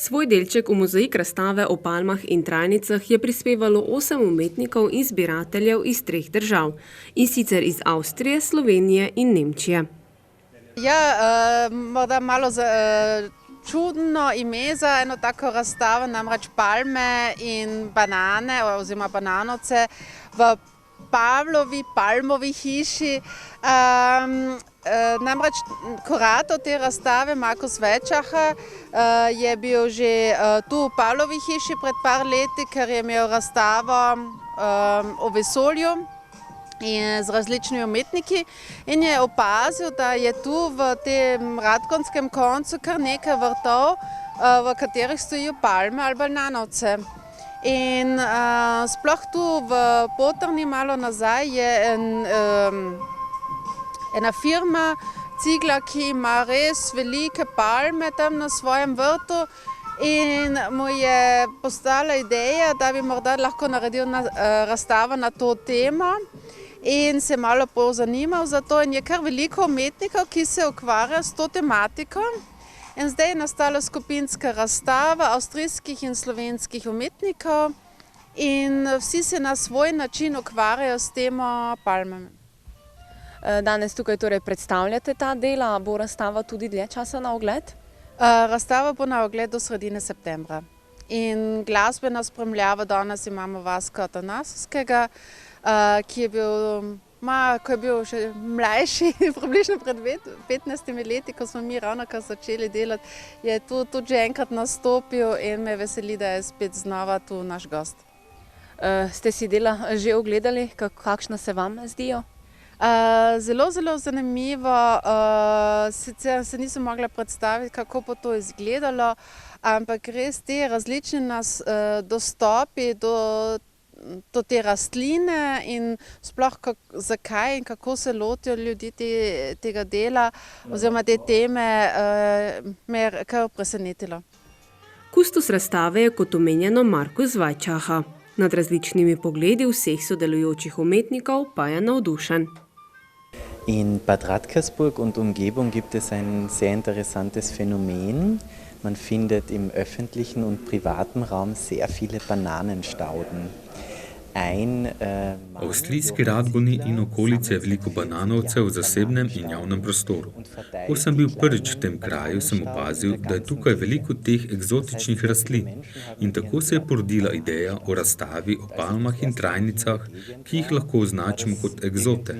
Svoj delček v mozaik razstave o palmah in trajnicah je prispevalo 8 umetnikov in zbirateljev iz 3 držav, in sicer iz Avstrije, Slovenije in Nemčije. Ja, morda malo čudno ime za eno tako razstavo, namreč palme in banane oziroma bananovce v Pavlovi palmovi hiši. Namreč kurator te razstave, Markus Weitschacher, je bil že tu v Pavlovi hiši pred par leti, ker je imel razstavo o vesolju in z različnimi umetniki in je opazil, da je tu v tem Radgonskem koncu kar nekaj vrtov, v katerih stojijo palme ali bananovce. In sploh tu v Potrni malo nazaj je ena firma Cigla, ki ima res velike palme tam na svojem vrtu in mu je postala ideja, da bi morda lahko naredil razstavo na to temo in se malo pozanimal za to in je kar veliko umetnikov, ki se ukvarja s to tematiko. In zdaj je nastala skupinska razstava avstrijskih in slovenskih umetnikov in vsi se na svoj način ukvarjajo s temo palmami. Danes tukaj torej predstavljate ta dela, bo razstava tudi dlje časa na ogled? Razstava bo na ogled do sredine septembra. In glasbena spremljava danes imamo Vaska Atanasovskega, ki je bil ko je bil še mlajši, približno pred 15 leti, ko smo mi ravnokar začeli delati, je tu tudi že enkrat nastopil in me veseli, da je spet znova tu naš gost. Ste si dela že ogledali, kakšna se vam zdijo? Zelo, zelo zanimivo. Sicer se nisem mogla predstaviti, kako bo to izgledalo, ampak res te različni dostopi do te rastline in sploh zakaj in kako se lotijo ljudi tega dela oziroma te teme, me je kar presenetilo. Kustos razstave je kot omenjeno Markus Weitschacher. Nad različnimi pogledi vseh sodelujočih umetnikov pa je navdušen. In Bad Radkersburg und Umgebung gibt es ein sehr interessantes Phänomen. Man findet im öffentlichen und privaten Raum sehr viele Bananenstauden. Avstrijski Radgoni in okolice je veliko bananovcev v zasebnem in javnem prostoru. Ko sem bil prvič v tem kraju, sem opazil, da je tukaj veliko teh eksotičnih rastlin in tako se je porodila ideja o razstavi o palmah in trajnicah, ki jih lahko označimo kot eksote,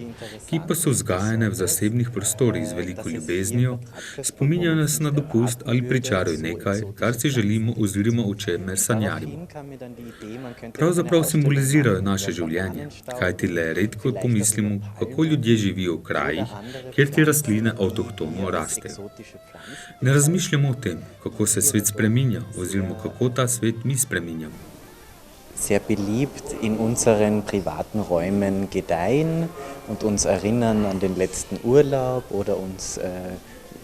ki pa so vzgajane v zasebnih prostorih z veliko ljubeznijo, spominjajo nas na dopust ali pričarajo nekaj, kar si želimo oziroma o čemer sanjarimo. Pravzaprav simbolizirajo naše življenje, kajti le redko pomislimo, kako ljudje živijo v krajih, kjer te rastline avtohtono rastejo. Ne razmišljamo o tem, kako se svet spreminja oziroma kako ta svet mi spreminjamo. Sehr beliebt in unseren privaten Räumen gedeihen und uns erinnern an den letzten Urlaub oder uns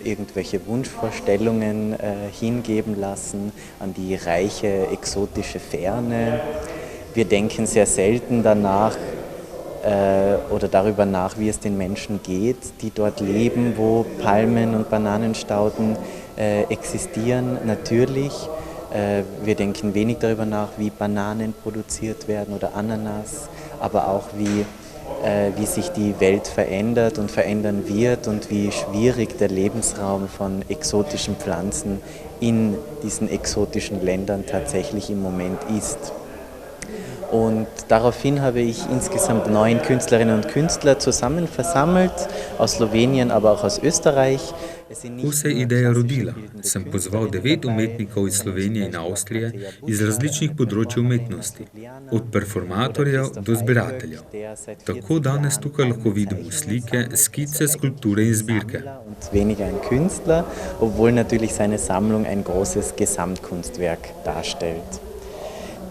irgendwelche Wunschvorstellungen hingeben lassen, an die reiche, exotische Ferne. Wir denken sehr selten danach oder darüber nach, wie es den Menschen geht, die dort leben, wo Palmen und Bananenstauden existieren. Natürlich, wir denken wenig darüber nach, wie Bananen produziert werden oder Ananas, aber auch wie sich die Welt verändert und verändern wird und wie schwierig der Lebensraum von exotischen Pflanzen in diesen exotischen Ländern tatsächlich im Moment ist. Und daraufhin habe ich insgesamt 9 Künstlerinnen und Künstler zusammen versammelt, aus Slowenien, aber auch aus Österreich. Ko se je ideja rodila, sem pozval 9 umetnikov iz Slovenije in Avstrije iz različnih področij umetnosti, od performatorjev do zbirateljev. Tako danes tukaj lahko vidimo slike, skice, skulpture in zbirke. Weniger ein Künstler, obwohl natürlich seine Sammlung ein großes Gesamtkunstwerk darstellt.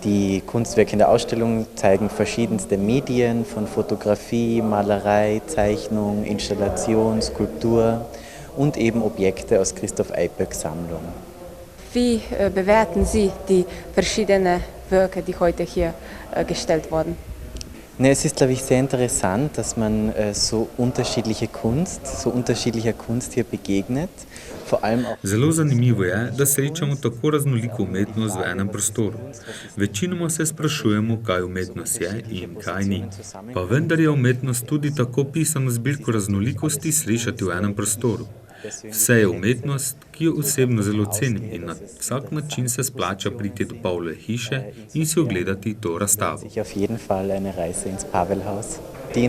Die Kunstwerke in der Ausstellung zeigen verschiedenste Medien, von Fotografie, Malerei, Zeichnung, Installation, Skulptur und eben Objekte aus Christoph Eiböcks Sammlung. Wie bewerten Sie die verschiedenen Werke, die heute hier gestellt wurden? Ne, es ist, glaube ich, sehr interessant, dass man so unterschiedlicher Kunst hier begegnet. Vor allem auch Zelo zanimivo je, da srečamo tako raznoliko umetnost v enem prostoru. Večinoma se sprašujemo, kaj umetnost je in kaj ni. Pa vendar je umetnost tudi tako pisano zbirko raznolikosti slišati v enem prostoru. Vse je umetnost, ki jo osebno zelo cenim in na vsak način se splača priti do Pavlove hiše in si ogledati to razstavo. sich auf jeden Fall eine Reise ins Pavelhaus. Der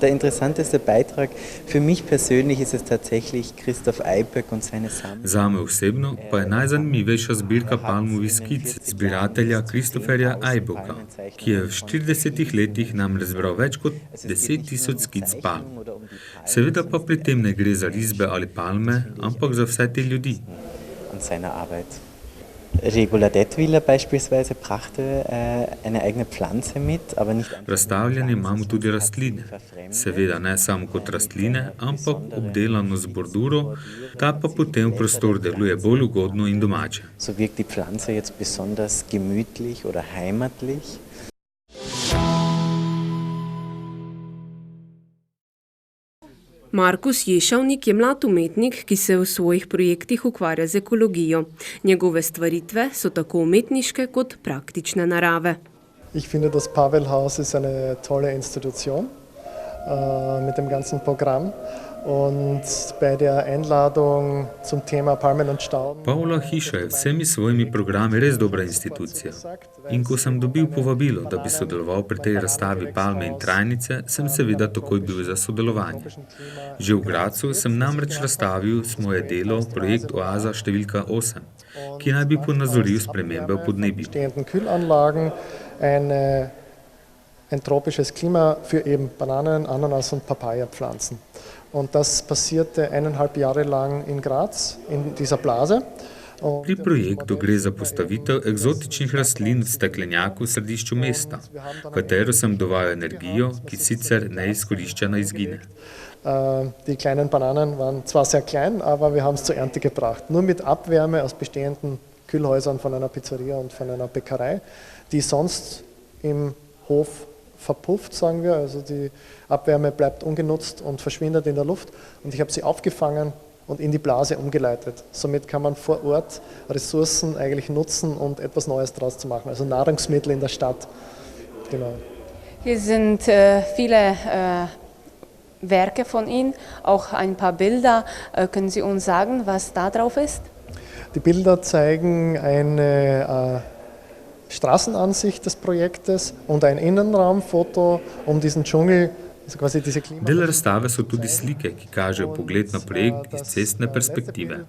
interessanteste Beitrag für mich persönlich ist es tatsächlich Christoph Eiböck und seine Sammlung. Zame osebno pa je najzanimivejša zbirka palmovih skic zbiratelja Christopherja Eiböcka, ki je v 40 letih namreč zbral več kot 10.000 skic palm. Seveda pa pri tem ne gre za risbe ali palme, ampak za vse te ljudi. Und seiner Arbeit. Regula Detwiler beispielsweise brachte eine eigene Pflanze mit, aber nicht einfach. Razstavljanje imamo tudi rastline. Seveda ne samo kot rastline, ampak obdelano z borduro, ta pa potem v prostor deluje bolj ugodno in domače. So wirkt die Pflanze jetzt besonders gemütlich oder heimatlich. Markus Ješavnik je mlad umetnik, ki se v svojih projektih ukvarja z ekologijo. Njegove stvaritve so tako umetniške kot praktične narave. Ich finde, das Pavelhaus ist eine tolle Institution mit dem ganzen Programm. Und bei der Einladung zum Thema Palmen und Stauden. Pavlova hiša je vsemi svojimi programi res dobra institucija. In ko sem dobil povabilo, da bi sodeloval pri tej razstavi Palme in trajnice, sem seveda takoj bil za sodelovanje. Že v Gradcu sem namreč razstavil svoje delo, projekt Oaza številka 8, ki naj bi ponazoril spremembe v podnebju. Kühlanlagen, ein tropisches Klima für eben Bananen, Ananas und Papaya-Pflanzen. Und das passierte 1,5 Jahre lang in Graz, in dieser Blase. Pri projektu gre za postavitev eksotičnih rastlin v steklenjaku v središču mesta, v katero sem dovajal energijo, ki sicer neizkoriščena izgine. Die kleinen Bananen waren zwar sehr klein, aber wir haben es zur Ernte gebracht. Nur mit Abwärme aus bestehenden Kühlhäusern von einer Pizzeria und von einer Bäckerei, die sonst im Hof verpufft, sagen wir, also die Abwärme bleibt ungenutzt und verschwindet in der Luft und ich habe sie aufgefangen und in die Blase umgeleitet. Somit kann man vor Ort Ressourcen eigentlich nutzen und etwas Neues daraus zu machen, also Nahrungsmittel in der Stadt. Genau. Hier sind viele Werke von Ihnen, auch ein paar Bilder. Können Sie uns sagen, was da drauf ist? Die Bilder zeigen eine Straßenansicht des Projektes und ein Innenraumfoto diesen Dschungel, also quasi diese Klima. Del razstave so tudi slike, ki kažejo pogled na projekt iz cestne perspektive.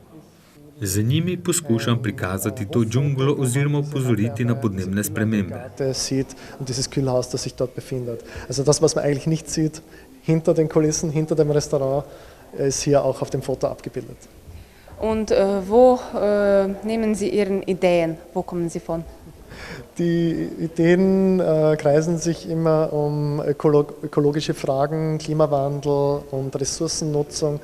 Z njimi poskušam prikazati to džunglo oziroma opozoriti na podnebne spremembe. Sieht und dieses Kühlhaus, das sich dort befindet. Also das, was man eigentlich nicht sieht, hinter den Kulissen, hinter dem Restaurant, ist hier auch auf dem Foto abgebildet. Und wo nehmen Sie Ihre Ideen? Wo kommen sie von? Die Ideen kreisen sich immer um ökologische Fragen, Klimawandel und Ressourcennutzung.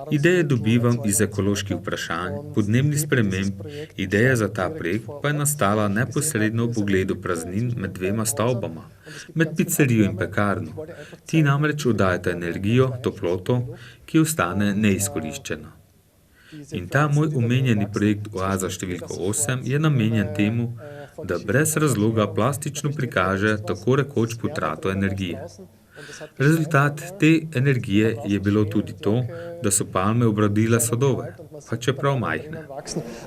Ideje dobivam iz ekoloških vprašanj, podnebnih sprememb. Ideja za ta projekt pa je nastala neposredno v pogledu praznin med dvema stavbama, med pizzerijo in pekarno. Ti namreč oddajata energijo, toploto, ki ostane neizkoriščena. In ta moj omenjeni projekt Oaza številka 8 je namenjen temu, da brez razloga plastično prikaže tako rekoč potrato energije. Rezultat te energije je bilo tudi to, da so palme obrodile sadove, pa čeprav majhne.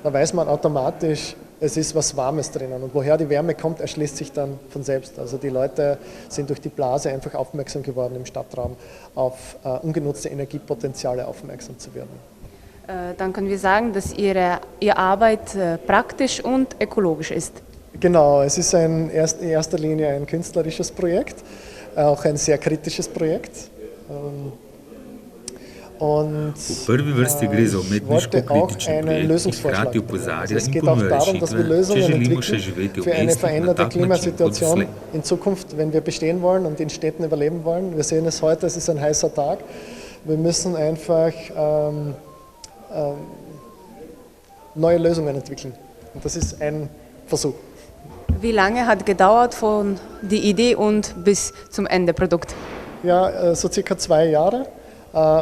Da weiß man automatisch, es ist was Warmes drinnen. Und woher die Wärme kommt, erschließt sich dann von selbst. Also die Leute sind durch die Blase einfach aufmerksam geworden im Stadtraum, auf ungenutzte Energiepotenziale aufmerksam zu werden. Dann können wir sagen, dass Ihre Arbeit praktisch und ökologisch ist. Genau, es ist in erster Linie ein künstlerisches Projekt, auch ein sehr kritisches Projekt. Und v prvi vrsti gre za umetniško-kritični projekt, ki hkrati opozarja in ponuja rešitve, če želimo še živeti v mestih na tak način kot doslej. In Zukunft, wenn wir bestehen wollen und in Städten überleben wollen, wir sehen es heute, es ist ein heißer Tag, wir müssen einfach neue Lösungen entwickeln. Und das ist ein Versuch. Wie lange hat gedauert von der Idee und bis zum Endeprodukt? Ja, so circa 2 Jahre.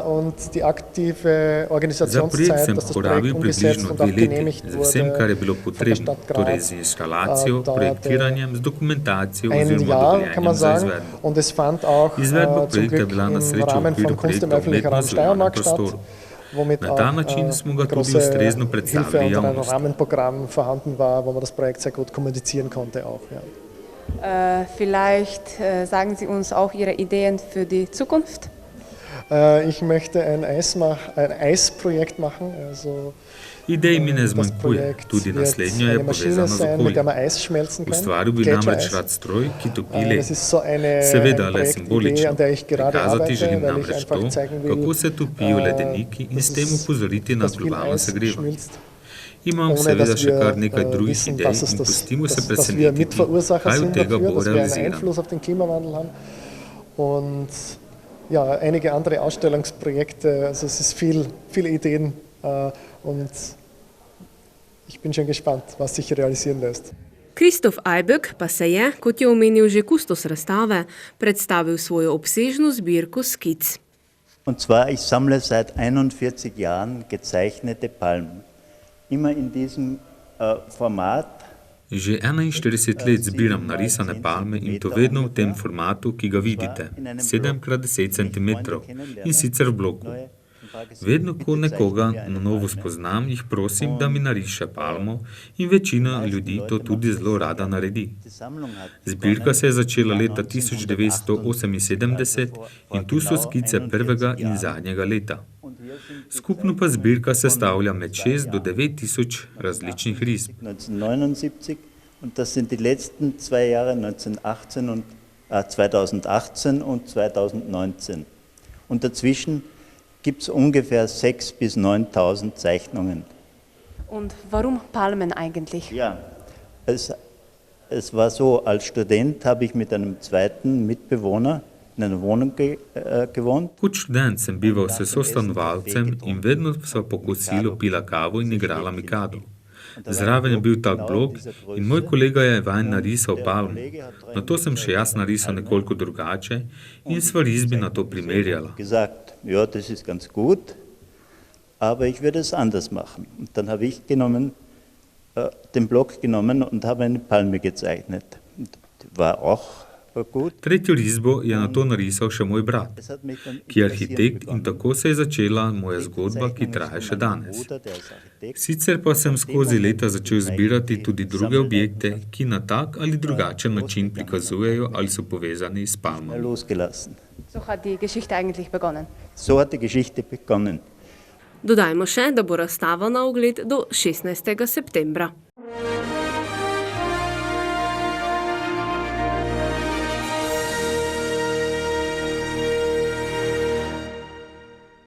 Und die aktive Za projekt Organisationszeit, sem dass das porabil Projekt umgesetzt približno und auch 2 leti, genehmigt z vsem, kar je wurde bilo von der potrebno, Stadt torej Graz, z instalacijo, dauerte projektiranjem, z dokumentacijo ein oziroma Jahr, kann man dovoljenjem za sagen. izvedbo. Und es fand auch Izvedba zum projekta je Glück bila na im srečo v Rahmen okviru von Kunst im projekta öffentlichen Raum Umetnost v javnem Steiermark statt, prostoru. womit Na auch ta način smo ga tudi große ustrezno Hilfe predstavili unter einem javnosti. Rahmenprogramm vorhanden war, wo man das Projekt sehr gut kommunizieren konnte auch. Ja. Vielleicht sagen Sie uns auch Ihre Ideen für die Zukunft? Ich möchte ein Eisprojekt machen. Also Idej mi ne das zmanjkuje, Projekt tudi wird naslednjo je eine Maschine povezano z sein, mit der okoljem. man Eis schmelzen kann. Ustvaril bi namreč Gletschereis. rad stroj, ki topi led. Das ist so eine Seveda le Projektidee, simbolično. an der ich gerade Prikazati arbeite, želim weil ich namreč einfach to, zeigen will, kako se topijo ledeniki in dass s tem es- upozoriti na dass viel globalno Eis segrevanje. schmilzt, Imam ohne seveda dass še kar wir nekaj drugih wissen, idej dass es in das, pustimo se dass wir presenetiti, Mitverursacher kaj od sind tega dafür, bo dass wir einen realizirano. Einfluss auf den Klimawandel haben. Und ja, einige andere Ausstellungsprojekte, also es ist viele Ideen und ich bin schon gespannt, was sich realisieren lässt. Kristof Ajbek pa se je, kot je omenil že kustos razstave, predstavil svojo obsežno zbirko skic. Und zwar, ich sammle seit 41 Jahren gezeichnete Palmen. Immer in diesem Format. Že 41 let zbiram narisane palme in to vedno v tem formatu, ki ga vidite, 7x10 cm in sicer v bloku. Vedno, ko nekoga na novo spoznam, jih prosim, da mi nariše palmo in večina ljudi to tudi zelo rada naredi. Zbirka se je začela leta 1978 in tu so skice prvega in zadnjega leta. Skupno pa zbirka sestavlja med 6 do 9 tisoč različnih risb. 1979 und das sind die letzten 2 Jahre, 2018 und 2019. Und dazwischen gibt es ungefähr 6.000 bis 9.000 Zeichnungen. Und warum Palmen eigentlich? Ja, es war so, als Student habe ich mit einem zweiten Mitbewohner in einer Wohnung gewohnt. Kot študent sem bival s sostanovalcem in vedno sva po kosilu pila kavo in igrala mikado. Zraven je bil tak blok in moj kolega je vanj narisal palmo. Nato sem še jaz narisal nekoliko drugače in sva risbi na to primerjala. Gesagt, ja, das ist ganz gut, aber ich würde es anders machen. Und dann habe ich den Block genommen und habe eine Palme gezeichnet. Und die war auch gut. Tretjo risbo je nato narisal še moj brat, ki je arhitekt, in tako se je začela moja zgodba, ki traja še danes. Sicer pa sem skozi leta začel zbirati tudi druge objekte, ki na tak ali drugačen način prikazujejo ali so povezani s palmami. Losgelassen. So hat die Geschichte eigentlich begonnen. So hat die Geschichte begonnen. Dodajmo še, da bo razstava na ogled do 16. septembra.